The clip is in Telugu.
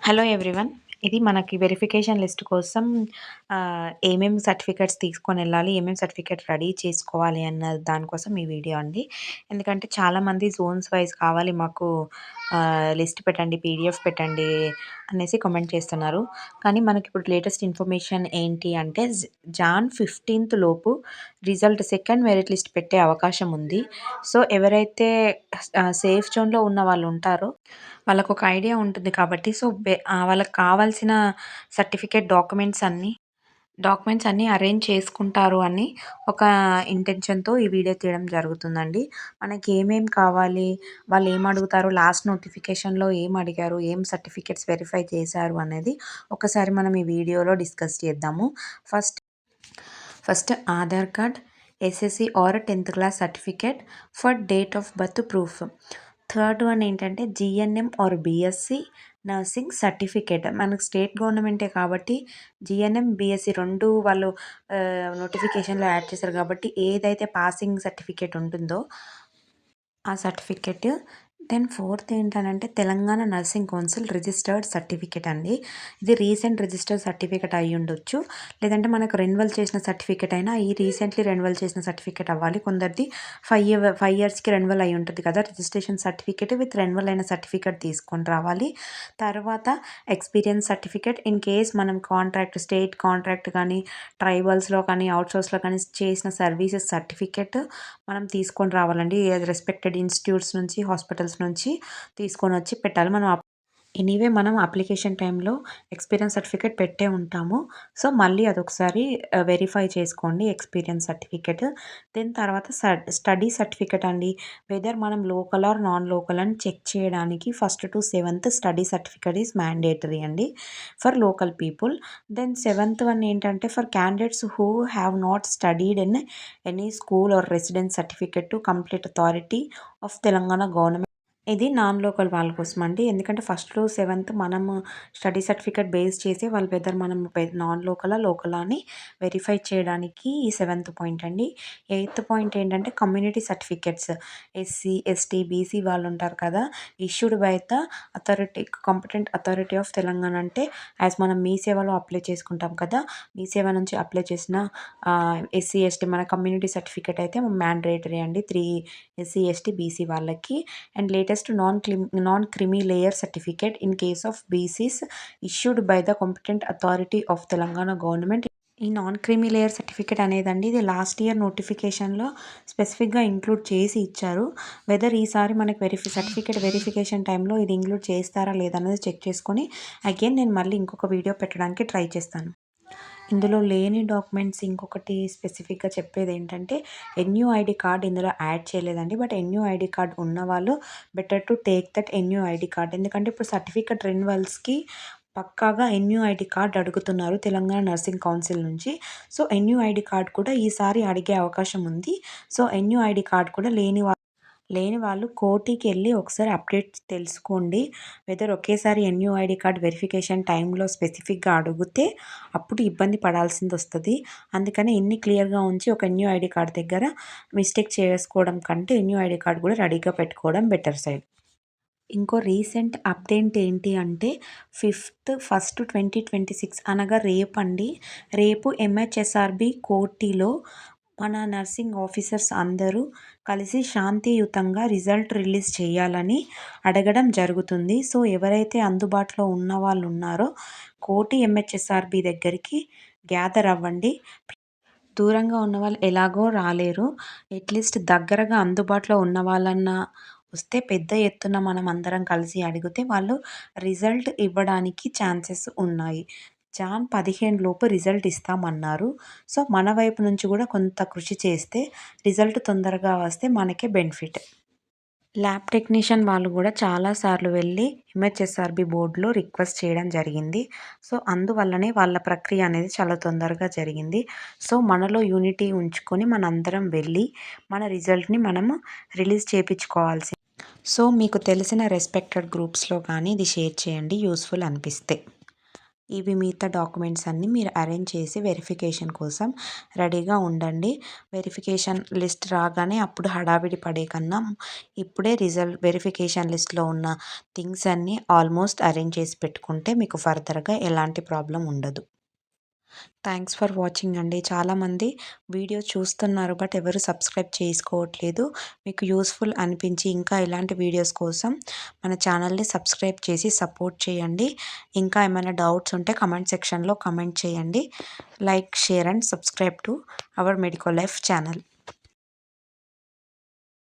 Hello everyone. ఇది మనకి వెరిఫికేషన్ లిస్ట్ కోసం ఏమేమి సర్టిఫికేట్స్ తీసుకొనెళ్ళాలి, ఏమేమి సర్టిఫికేట్ రెడీ చేసుకోవాలి అన్న దానికోసం ఈ వీడియో అండి. ఎందుకంటే చాలామంది జోన్స్ వైస్ కావాలి మాకు, లిస్ట్ పెట్టండి, పీడిఎఫ్ పెట్టండి అనేసి కామెంట్ చేస్తున్నారు. కానీ మనకిప్పుడు లేటెస్ట్ ఇన్ఫర్మేషన్ ఏంటి అంటే జాన్ 15th లోపు రిజల్ట్ సెకండ్ మెరిట్ లిస్ట్ పెట్టే అవకాశం ఉంది. సో ఎవరైతే సేఫ్ జోన్‌లో ఉన్న వాళ్ళు ఉంటారో వాళ్ళకొక ఐడియా ఉంటుంది కాబట్టి వాళ్ళకి కావాల్సిన సర్టిఫికేట్ డాక్యుమెంట్స్ అన్నీ అరేంజ్ చేసుకుంటారు అని ఒక ఇంటెన్షన్‌తో ఈ వీడియో తీయడం జరుగుతుందండి. మనకి ఏమేమి కావాలి, వాళ్ళు ఏమడుగుతారు, లాస్ట్ నోటిఫికేషన్‌లో ఏమడిగారు, ఏం సర్టిఫికేట్స్ వెరిఫై చేశారు అనేది ఒకసారి మనం ఈ వీడియోలో డిస్కస్ చేద్దాము. First first Aadhaar card, SSC or 10th class certificate for date of birth proof. Third one ఏంటంటే GNM or BSc nursing certificate. మనకు స్టేట్ గవర్నమెంటే కాబట్టి జీఎన్ఎం, బీఎస్సీ 2 వాళ్ళు నోటిఫికేషన్‌లో యాడ్ చేశారు కాబట్టి ఏదైతే పాసింగ్ సర్టిఫికేట్ ఉంటుందో ఆ సర్టిఫికేట్. దెన్ ఫోర్త్ ఏంటనంటే Telangana nursing council registered certificate అండి. ఇది రీసెంట్ రిజిస్టర్డ్ సర్టిఫికేట్ అయ్యుండొచ్చు. లేదంటే మనకు రెన్యువల్ చేసిన సర్టిఫికేట్ అయినా ఈ రీసెంట్‌లీ రెన్యువల్ చేసిన సర్టిఫికేట్ అవ్వాలి. కొందరిది 5 ఇయర్స్‌కి రెన్యువల్ అయ్యి ఉంటది కదా! రిజిస్ట్రేషన్ సర్టిఫికేట్ విత్ రెన్యువల్ అయిన సర్టిఫికేట్ తీసుకొని రావాలి. తర్వాత ఎక్స్‌పీరియన్స్ సర్టిఫికేట్ ఇన్ కేస్ మనం స్టేట్ కాంట్రాక్ట్ కానీ, ట్రైబల్స్‌లో కానీ, ఔట్‌సోర్స్‌లో కానీ చేసిన సర్వీసెస్ సర్టిఫికేట్ మనం తీసుకొని రావాలండి. రెస్పెక్టెడ్ ఇన్‌స్టిట్యూట్స్ నుంచి, హాస్పిటల్స్ నుంచి తీసుకొనొచ్చి పెట్టాలి. మనం అప్లికేషన్ టైంలో ఎక్స్‌పీరియన్స్ సర్టిఫికేట్ పెట్టే ఉంటాము. సో, మళ్ళీ అదొకసారి వెరిఫై చేసుకోండి ఎక్స్‌పీరియన్స్ సర్టిఫికేట్. దెన్ తర్వాత స్టడీ సర్టిఫికేట్ అండి. వెదర్ మనం లోకల్ ఆర్ నాన్ లోకల్ అని చెక్ చేయడానికి first to seventh study certificate is mandatory అండి for local people. Then seventh one ఏంటంటే for candidates who have not studied in any school or residence certificate to complete authority of Telangana government. ఇది నాన్ లోకల్ వాళ్ళ కోసం అండి. ఎందుకంటే ఫస్ట్ టు సెవెంత్ మనము స్టడీ సర్టిఫికేట్ బేస్ చేసి వాళ్ళు వెదర్ మనం నాన్ లోకలా, లోకలా అని వెరిఫై చేయడానికి ఈ సెవెంత్ పాయింట్ అండి. ఎయిత్ పాయింట్ ఏంటంటే community certificates. SC, ST, BC వాళ్ళు ఉంటారు కదా! Issued by the competent authority of Telangana అంటే మనం మీ సేవలో అప్లై చేసుకుంటాం కదా! మీ సేవ నుంచి అప్లై చేసిన ఎస్సీ, ఎస్టీ మన కమ్యూనిటీ సర్టిఫికేట్ అయితే మ్యాండేటరీ అండి. 3 ఎస్సీ, ఎస్టీ, బీసీ వాళ్ళకి. And latest non creamy layer certificate in case of BCs issued by the competent authority of Telangana government. ఈ నాన్ క్రిమీ లేయర్ సర్టిఫికేట్ అనేదండి ఇది లాస్ట్ ఇయర్ నోటిఫికేషన్‌లో స్పెసిఫిక్‌గా ఇంక్లూడ్ చేసి ఇచ్చారు. వెదర్ ఈసారి మనకి సర్టిఫికేట్ వెరిఫికేషన్ టైంలో ఇది ఇంక్లూడ్ చేస్తారా లేదా అనేది చెక్ చేసుకొని అగైన్ నేను మళ్ళీ ఇంకొక వీడియో పెట్టడానికి ట్రై చేస్తాను. ఇందులో లేని డాక్యుమెంట్స్ ఇంకొకటి స్పెసిఫిక్‌గా చెప్పేదేంటంటే ఎన్‌యుఐడీ కార్డ్ ఇందులో యాడ్ చేయలేదండి. బట్ ఎన్‌యుఐడీ కార్డ్ ఉన్నవాళ్ళు better to take that NUID card. ఎందుకంటే ఇప్పుడు సర్టిఫికేట్ రెన్యువల్స్‌కి పక్కాగా ఎన్‌యుఐడీ కార్డ్ అడుగుతున్నారు తెలంగాణ నర్సింగ్ కౌన్సిల్ నుంచి. సో, ఎన్‌యుఐడీ కార్డ్ కూడా ఈసారి అడిగే అవకాశం ఉంది. సో, ఎన్‌యుఐడీ కార్డ్ కూడా లేని వాళ్ళు కోర్ట్‌కెళ్ళి ఒకసారి అప్డేట్ తెలుసుకోండి. వెదర్ ఒకేసారి ఎన్‌యుఐడీ కార్డ్ వెరిఫికేషన్ టైంలో స్పెసిఫిక్‌గా అడిగితే అప్పుడు ఇబ్బంది పడాల్సిందొస్తది. అందుకని ఇన్ని క్లియర్‌గా ఉంచి ఒక ఎన్‌యుఐడీ కార్డ్ దగ్గర మిస్టేక్ చేసుకోవడం కంటే ఎన్‌యుఐడీ కార్డ్ కూడా రెడీగా పెట్టుకోవడం బెటర్ సైడ్. ఇంకో రీసెంట్ అప్డేట్ ఏంటి అంటే 5th 2026 అనగా రేపండి. రేపు ఎంహెచ్ఎస్ఆర్‌బీ కోటిలో మన నర్సింగ్ ఆఫీసర్స్ అందరూ కలిసి శాంతియుతంగా రిజల్ట్ రిలీజ్ చేయాలని అడగడం జరుగుతుంది. సో, ఎవరైతే అందుబాటులో ఉన్నవాళ్ళు ఉన్నారో కోటి ఎంహెచ్ఎస్ఆర్‌బీ దగ్గరికి గ్యాదర్ అవ్వండి. దూరంగా ఉన్నవాళ్ళు ఎలాగో రాలేరు. అట్‌లీస్ట్ దగ్గరగా అందుబాటులో ఉన్న వాళ్ళన్నా వస్తే పెద్ద ఎత్తున మనం అందరం కలిసి అడిగితే వాళ్ళు రిజల్ట్ ఇవ్వడానికి ఛాన్సెస్ ఉన్నాయి. జాన్ 15 లోపు రిజల్ట్ ఇస్తామన్నారు. సో, మన వైపు నుంచి కూడా కొంత కృషి చేస్తే రిజల్ట్ తొందరగా వస్తే మనకే బెనిఫిట్. ల్యాబ్ టెక్నీషియన్ వాళ్ళు కూడా చాలా సార్లు వెళ్ళి ఎంహెచ్ఎస్ఆర్‌బీ బోర్డ్‌లో రిక్వెస్ట్ చేయడం జరిగింది. సో, అందువల్లనే వాళ్ళ ప్రక్రియ అనేది చాలా తొందరగా జరిగింది. సో, మనలో యూనిటీ ఉంచుకొని మనందరం వెళ్ళి మన రిజల్ట్‌ని మనము రిలీజ్ చేపించుకోవాల్సింది. సో, మీకు తెలిసిన రెస్పెక్టెడ్ గ్రూప్స్‌లో కానీ ఇది షేర్ చేయండి యూజ్‌ఫుల్ అనిపిస్తే. ఇవి మిగతా డాక్యుమెంట్స్ అన్నీ మీరు అరేంజ్ చేసి వెరిఫికేషన్ కోసం రెడీగా ఉండండి. వెరిఫికేషన్ లిస్ట్ రాగానే అప్పుడు హడావిడి పడే కన్నా ఇప్పుడే వెరిఫికేషన్ లిస్ట్‌లో ఉన్న థింగ్స్ అన్నీ ఆల్మోస్ట్ అరేంజ్ చేసి పెట్టుకుంటే మీకు ఫర్దర్‌గా ఎలాంటి ప్రాబ్లమ్ ఉండదు. థ్యాంక్స్ ఫర్ వాచింగ్ అండి. చాలామంది వీడియో చూస్తున్నారు బట్ ఎవరు సబ్స్క్రైబ్ చేసుకోవట్లేదు. మీకు యూస్‌ఫుల్ అనిపించి ఇంకా ఇలాంటి వీడియోస్ కోసం మన ఛానల్‌ని సబ్స్క్రైబ్ చేసి సపోర్ట్ చేయండి. ఇంకా ఏమైనా డౌట్స్ ఉంటే కామెంట్ సెక్షన్‌లో కామెంట్ చేయండి. Like, share and subscribe to our medico life channel.